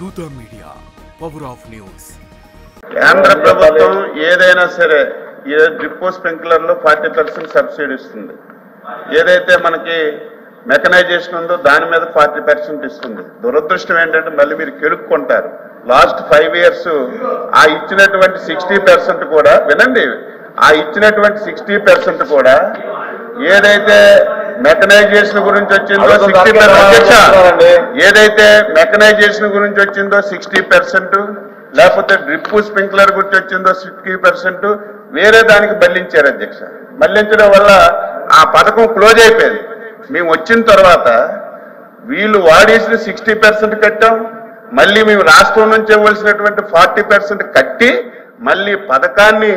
దూత media power of news. కేంద్ర ప్రభుత్వం ఏదైనా సరే డ్రిప్ స్ప్రింక్లర్లో 40% సబ్సిడీ ఇస్తుంది. ఏదైతే మనకి మెకనైజేషన్ ఉందో దాని మీద 40% ఇస్తుంది. దురదృష్టం ఏంటంటే మళ్ళీ మీరు కెలుక్కుంటారు. లాస్ట్ 5 years ఆ ఇచ్చినటువంటి 60% కూడా వినండి, ఆ ఇచ్చినటువంటి 60% కూడా ఏదైతే మెకనైజేషన్ గురించి వచ్చిందో 60%, ఏదైతే మెకనైజేషన్ గురించి వచ్చిందో 60%, లేకపోతే డ్రిప్ స్ప్రింక్లర్ గురించి వచ్చిందో 60% వేరే దానికి మళ్లించారు అధ్యక్ష. మళ్లించడం వల్ల ఆ పథకం క్లోజ్ అయిపోయింది. మేము వచ్చిన తర్వాత వీళ్ళు వాడేసిన 60% కట్టాం, మళ్ళీ మేము రాష్ట్రం నుంచి ఇవ్వాల్సినటువంటి 40% కట్టి మళ్ళీ పథకాన్ని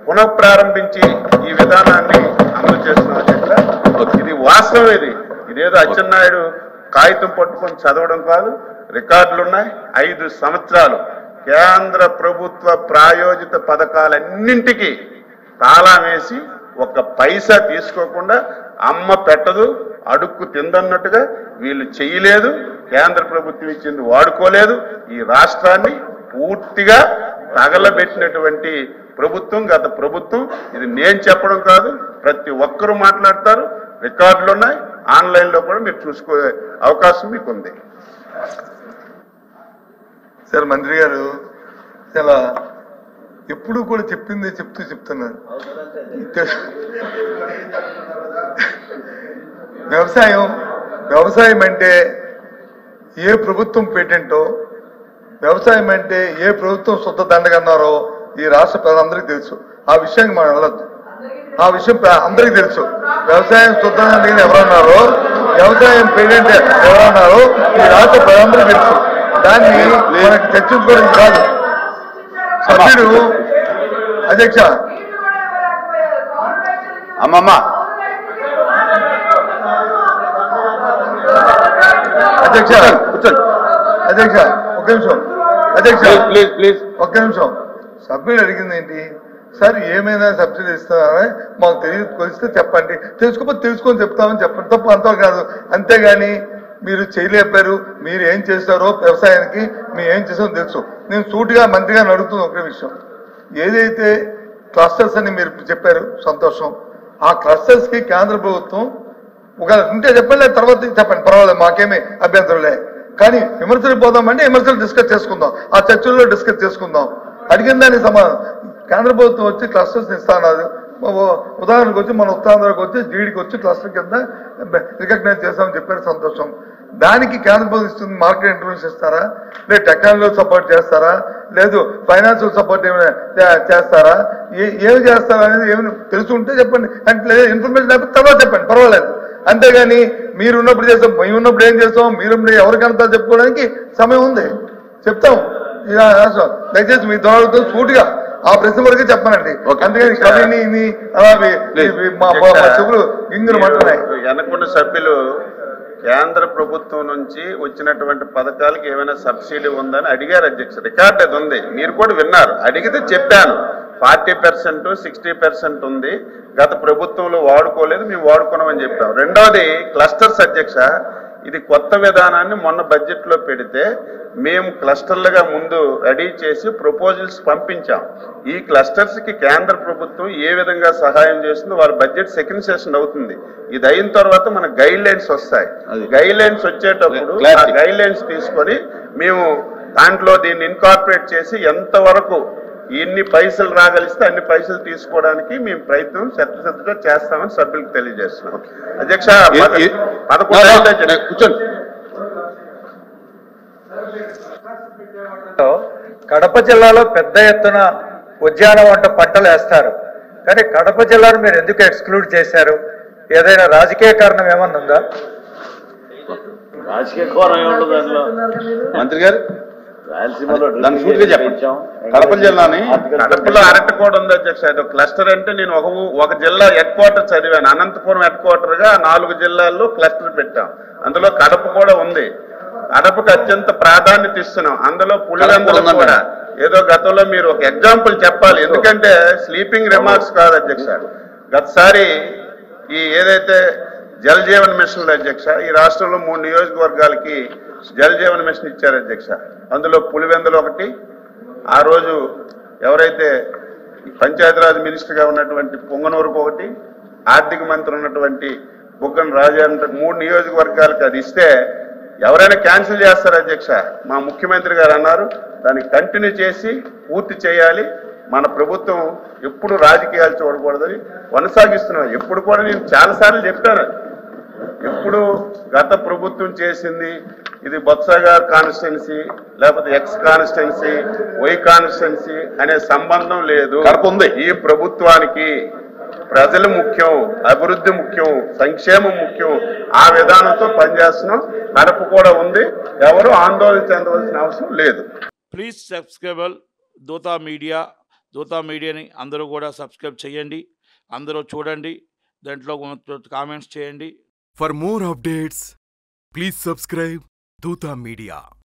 పునఃప్రారంభించి ఈ విధానాన్ని అమలు చేస్తున్నాం అధ్యక్ష. ఇది వాస్తవం. ఇదేదో అచ్చెన్నాయుడు కాగితం పట్టుకొని చదవడం కాదు, రికార్డులు ఉన్నాయి. 5 సంవత్సరాలు కేంద్ర ప్రభుత్వ ప్రాయోజిత పథకాలన్నింటికీ తాళం వేసి ఒక్క పైసా తీసుకోకుండా అమ్మ పెట్టదు అడుక్కు తిందన్నట్టుగా వీళ్ళు చేయలేదు. కేంద్ర ప్రభుత్వం ఇచ్చింది వాడుకోలేదు. ఈ రాష్ట్రాన్ని పూర్తిగా తగలబెట్టినటువంటి ప్రభుత్వం గత ప్రభుత్వం. ఇది నేను చెప్పడం కాదు, ప్రతి ఒక్కరూ మాట్లాడతారు, రికార్డులు ఉన్నాయి, ఆన్లైన్లో కూడా మీరు చూసుకునే అవకాశం మీకు ఉంది. సార్ మంత్రి గారు చాలా ఎప్పుడు కూడా చెప్పింది చెప్తున్నారు. వ్యవసాయం అంటే ఏ ప్రభుత్వం పేటెంటో, వ్యవసాయం అంటే ఏ ప్రభుత్వం సొంత దండగన్నారో ఈ రాష్ట్ర ప్రజలందరికీ తెలుసు. ఆ విషయానికి మనం వెళ్ళొద్దు. ఆ విషయం అందరికీ తెలుసు. వ్యవసాయం సొంత దండగని ఎవరన్నారో, వ్యవసాయం పేటెంట్ ఎవరన్నారో ఈ రాష్ట్ర ప్రజలందరికీ తెలుసు. దాన్ని మనకి చర్చించుకోవడం కాదు. సభ్యుడు అధ్యక్ష అమ్మమ్మ అధ్యక్ష అధ్యక్ష ఒక్క నిమిషం అధ్యక్ష ప్లీజ్ ఒక్క నిమిషం. సభ్యుడు అడిగింది ఏంటి సార్, ఏమైనా సబ్సిడీ ఇస్తారా మాకు తెలిస్తే చెప్పండి, తెలుసుకోకపోతే తెలుసుకొని చెప్తామని చెప్పండి, తప్ప అంతా కాదు. అంతేగాని మీరు చేయలేపారు, మీరు ఏం చేస్తారో వ్యవసాయానికి మీరు ఏం చేస్తారో తెలుసు. నేను సూటిగా మంత్రిగా అడుగుతున్న ఒకే విషయం, ఏదైతే క్లస్టర్స్ అని మీరు చెప్పారు సంతోషం, ఆ క్లస్టర్స్ కి కేంద్ర ప్రభుత్వం ఒక ఉంటే చెప్పండి, తర్వాత చెప్పండి, పర్వాలేదు, మాకేమీ అభ్యంతరం లే. కానీ విమర్శలు పోదామంటే విమర్శలు డిస్కస్ చేసుకుందాం, ఆ చర్చల్లో డిస్కస్ చేసుకుందాం. అడిగిన దానికి సమాధానం కేంద్ర ప్రభుత్వం వచ్చి క్లస్టర్స్ ఇస్తానన్నారు. ఉదాహరణకు వచ్చి మన ఉత్తరాంధ్రకు వచ్చి జీడికి వచ్చి క్లస్టర్ కింద రికగ్నైజ్ చేస్తామని చెప్పారు సంతోషం. దానికి కేంద్ర ప్రభుత్వం ఇస్తుంది మార్కెట్ ఇంటర్వెన్స్ ఇస్తారా, లేదు టెక్నాలజీ సపోర్ట్ చేస్తారా, లేదు ఫైనాన్షియల్ సపోర్ట్ ఏమైనా చేస్తారా, ఏమి చేస్తారా అనేది ఏమైనా తెలుసుంటే చెప్పండి. అంటే ఇన్ఫర్మేషన్ లేకపోతే తర్వాత చెప్పండి, పర్వాలేదు. అంతేగాని మీరు ఉన్నప్పుడు చేస్తాం, మేము ఉన్నప్పుడు ఏం చేస్తాం, మీరు ఎవరికంతా చెప్పుకోవడానికి సమయం ఉంది, చెప్తాం. దయచేసి మీ ద్వారా సూటిగా ఆ ప్రశ్న వరకే చెప్పానండి. అందుకని కవిని చెవులు ఇంగులు మంటున్నాయి. వెనకున్న సభ్యులు కేంద్ర ప్రభుత్వం నుంచి వచ్చినటువంటి పథకాలకు ఏమైనా సబ్సిడీ ఉందని అడిగారు అధ్యక్ష. రికార్డు అది ఉంది, మీరు కూడా విన్నారు. అడిగితే చెప్పాను 40%, 60% ఉంది, గత ప్రభుత్వంలో వాడుకోలేదు, మేము వాడుకున్నామని చెప్పాం. రెండవది క్లస్టర్స్ అధ్యక్ష, ఇది కొత్త విధానాన్ని మొన్న బడ్జెట్లో పెడితే మేము క్లస్టర్లుగా ముందు రెడీ చేసి ప్రపోజల్స్ పంపించాం. ఈ క్లస్టర్స్కి కేంద్ర ప్రభుత్వం ఏ విధంగా సహాయం చేస్తుందో వారి బడ్జెట్ సెకండ్ సెషన్ అవుతుంది. ఇది అయిన తర్వాత మన గైడ్ లైన్స్ వస్తాయి. గైడ్ లైన్స్ వచ్చేటప్పుడు ఆ గైడ్ లైన్స్ తీసుకొని మేము దాంట్లో దీన్ని ఇన్కార్పొరేట్ చేసి ఎంతవరకు ఎన్ని పైసలు రాగలిస్తే అన్ని పైసలు తీసుకోవడానికి మేము ప్రయత్నం శ్రద్ధగా చేస్తామని సభ్యులకు తెలియజేస్తున్నాం. అధ్యక్ష 11 కూర్చోండి. కడప జిల్లాలో పెద్ద ఎత్తున ఉద్యానవన పంటలు వేస్తారు, కానీ కడప జిల్లాను మీరు ఎందుకు ఎక్స్క్లూడ్ చేశారు? ఏదైనా రాజకీయ కారణం ఏమన్నా ఉందా? రాజకీయ కోణం ఏముంటుంది దానిలో? మంత్రి గారు రాయలసీమలో చెప్పండి. కడప జిల్లాని కడపలో అరటి కూడా ఉంది అధ్యక్ష. అది క్లస్టర్ అంటే నేను ఒక జిల్లా హెడ్ క్వార్టర్ చదివాను. అనంతపురం హెడ్ క్వార్టర్ గా 4 జిల్లాల్లో క్లస్టర్ పెట్టాం. అందులో కడప కూడా ఉంది. కడపకు అత్యంత ప్రాధాన్యత ఇస్తున్నాం. అందులో పులివెందులు కూడా ఏదో గతంలో మీరు ఒక ఎగ్జాంపుల్ చెప్పాలి, ఎందుకంటే స్లీపింగ్ రిమార్క్స్ కాదు అధ్యక్ష. గతసారి ఈ ఏదైతే జల్ జీవన్ మిషన్లు అధ్యక్ష, ఈ రాష్ట్రంలో 3 నియోజకవర్గాలకి జల్ జీవన్ మిషన్ ఇచ్చారు అధ్యక్ష. అందులో పులివెందులు ఒకటి, ఆ రోజు ఎవరైతే పంచాయతీరాజ్ మినిస్టర్గా ఉన్నటువంటి పొంగనూరుకు ఒకటి, ఆర్థిక మంత్రి ఉన్నటువంటి బుగ్గన రాజా 3 నియోజకవర్గాలకు అది ఇస్తే ఎవరైనా క్యాన్సిల్ చేస్తారు అధ్యక్ష. మా ముఖ్యమంత్రి గారు అన్నారు దాన్ని కంటిన్యూ చేసి పూర్తి చేయాలి, మన ప్రభుత్వం ఎప్పుడు రాజకీయాలు చూడకూడదని కొనసాగిస్తున్నాం. ఎప్పుడు కూడా నేను చాలాసార్లు చెప్పాను, ఎప్పుడు గత ప్రభుత్వం చేసింది ఇది బొత్స గారి కాన్స్టిట్యున్సీ లేకపోతే ఎక్స్ కాన్స్టిట్యున్సీ వై కాన్స్టిట్యున్సీ అనే సంబంధం లేదు. ఉంది ఈ ప్రభుత్వానికి ప్రజలు ముఖ్యం, అభివృద్ధి ముఖ్యం, సంక్షేమం ముఖ్యం. ఆ విధానంతో పనిచేస్తున్నాం. కడప కూడా ఉంది, ఎవరు ఆందోళన చెందవలసిన అవసరం లేదు. ప్లీజ్ సబ్స్క్రైబ్ దూతా మీడియాని అందరూ కూడా సబ్స్క్రైబ్ చేయండి, అందరూ చూడండి, దాంట్లో కామెంట్స్ చేయండి. For more updates, please subscribe Dota Media.